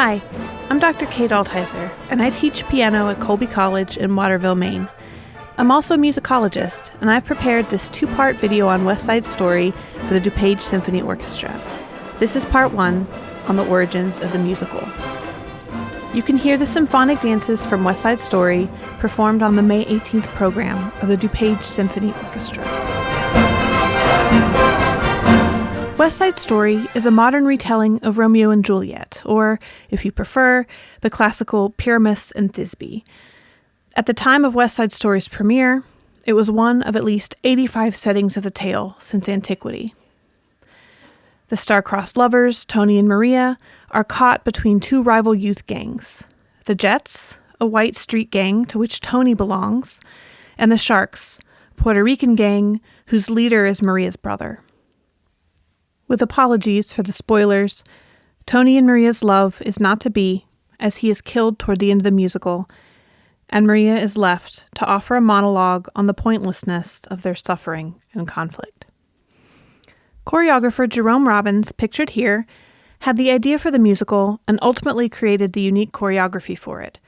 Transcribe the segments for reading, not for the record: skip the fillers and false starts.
Hi, I'm Dr. Kate Altizer, and I teach piano at Colby College in Waterville, Maine. I'm also a musicologist, and I've prepared this two-part video on West Side Story for the DuPage Symphony Orchestra. This is part 1 on the origins of the musical. You can hear the symphonic dances from West Side Story performed on the May 18th program of the DuPage Symphony Orchestra. West Side Story is a modern retelling of Romeo and Juliet, or, if you prefer, the classical Pyramus and Thisbe. At the time of West Side Story's premiere, it was one of at least 85 settings of the tale since antiquity. The star-crossed lovers, Tony and Maria, are caught between two rival youth gangs. The Jets, a white street gang to which Tony belongs, and the Sharks, a Puerto Rican gang whose leader is Maria's brother. With apologies for the spoilers, Tony and Maria's love is not to be, as he is killed toward the end of the musical, and Maria is left to offer a monologue on the pointlessness of their suffering and conflict. Choreographer Jerome Robbins, pictured here, had the idea for the musical and ultimately created the unique choreography for it,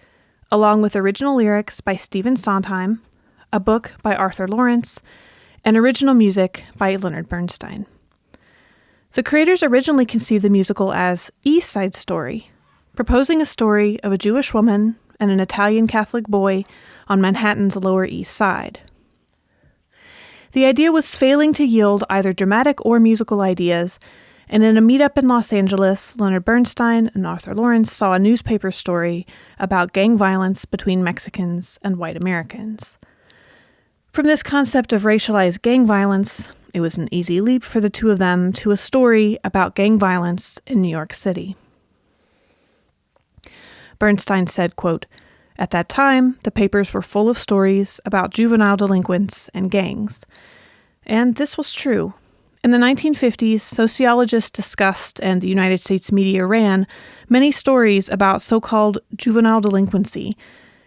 along with original lyrics by Stephen Sondheim, a book by Arthur Lawrence, and original music by Leonard Bernstein. The creators originally conceived the musical as East Side Story, proposing a story of a Jewish woman and an Italian Catholic boy on Manhattan's Lower East Side. The idea was failing to yield either dramatic or musical ideas, and in a meetup in Los Angeles, Leonard Bernstein and Arthur Lawrence saw a newspaper story about gang violence between Mexicans and white Americans. From this concept of racialized gang violence, it was an easy leap for the two of them to a story about gang violence in New York City. Bernstein said, quote, "At that time, the papers were full of stories about juvenile delinquents and gangs." And this was true. In the 1950s, sociologists discussed, and the United States media ran, many stories about so-called juvenile delinquency,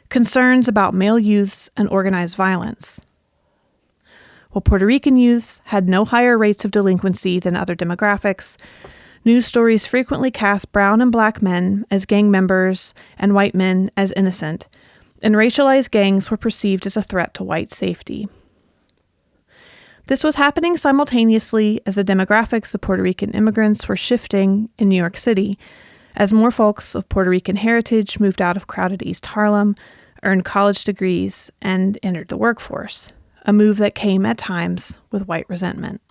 concerns about male youths and organized violence. While Puerto Rican youths had no higher rates of delinquency than other demographics, news stories frequently cast brown and black men as gang members and white men as innocent, and racialized gangs were perceived as a threat to white safety. This was happening simultaneously as the demographics of Puerto Rican immigrants were shifting in New York City, as more folks of Puerto Rican heritage moved out of crowded East Harlem, earned college degrees, and entered the workforce, a move that came at times with white resentment.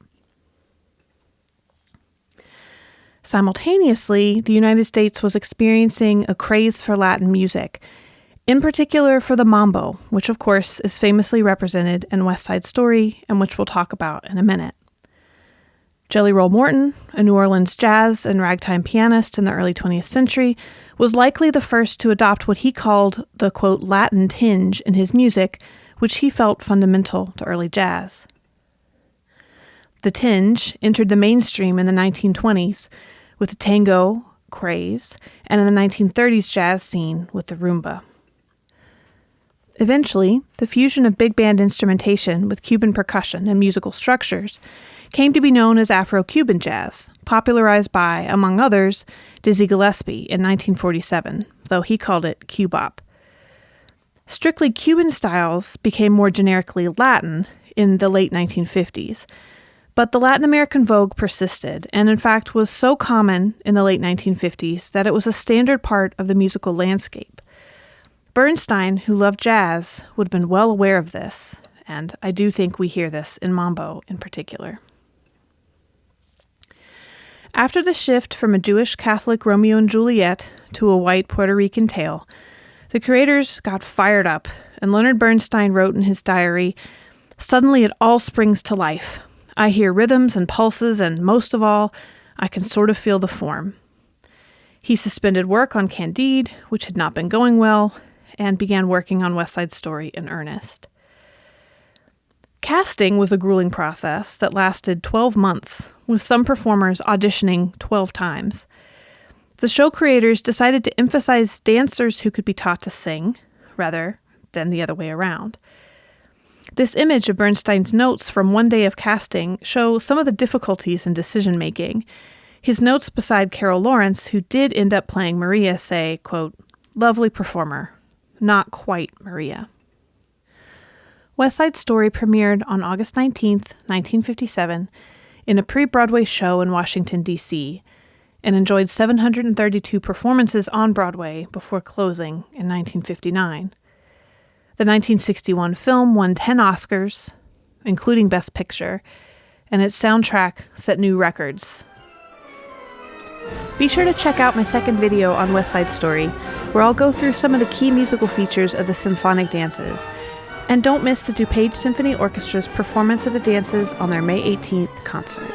Simultaneously, the United States was experiencing a craze for Latin music, in particular for the mambo, which of course is famously represented in West Side Story and which we'll talk about in a minute. Jelly Roll Morton, a New Orleans jazz and ragtime pianist in the early 20th century, was likely the first to adopt what he called the, quote, Latin tinge in his music, which he felt fundamental to early jazz. The tinge entered the mainstream in the 1920s with the tango craze, and in the 1930s jazz scene with the rumba. Eventually, the fusion of big band instrumentation with Cuban percussion and musical structures came to be known as Afro-Cuban jazz, popularized by, among others, Dizzy Gillespie in 1947, though he called it cubop. Strictly Cuban styles became more generically Latin in the late 1950s, but the Latin American vogue persisted and in fact was so common in the late 1950s that it was a standard part of the musical landscape. Bernstein, who loved jazz, would have been well aware of this, and I do think we hear this in mambo in particular. After the shift from a Jewish Catholic Romeo and Juliet to a white Puerto Rican tale, the creators got fired up, and Leonard Bernstein wrote in his diary, "Suddenly it all springs to life. I hear rhythms and pulses, and most of all, I can sort of feel the form." He suspended work on Candide, which had not been going well, and began working on West Side Story in earnest. Casting was a grueling process that lasted 12 months, with some performers auditioning 12 times. The show creators decided to emphasize dancers who could be taught to sing, rather than the other way around. This image of Bernstein's notes from one day of casting show some of the difficulties in decision-making. His notes beside Carol Lawrence, who did end up playing Maria, say, quote, "Lovely performer. Not quite Maria." West Side Story premiered on August 19th, 1957, in a pre-Broadway show in Washington, D.C., and enjoyed 732 performances on Broadway before closing in 1959. The 1961 film won 10 Oscars, including Best Picture, and its soundtrack set new records. Be sure to check out my second video on West Side Story, where I'll go through some of the key musical features of the symphonic dances. And don't miss the DuPage Symphony Orchestra's performance of the dances on their May 18th concert.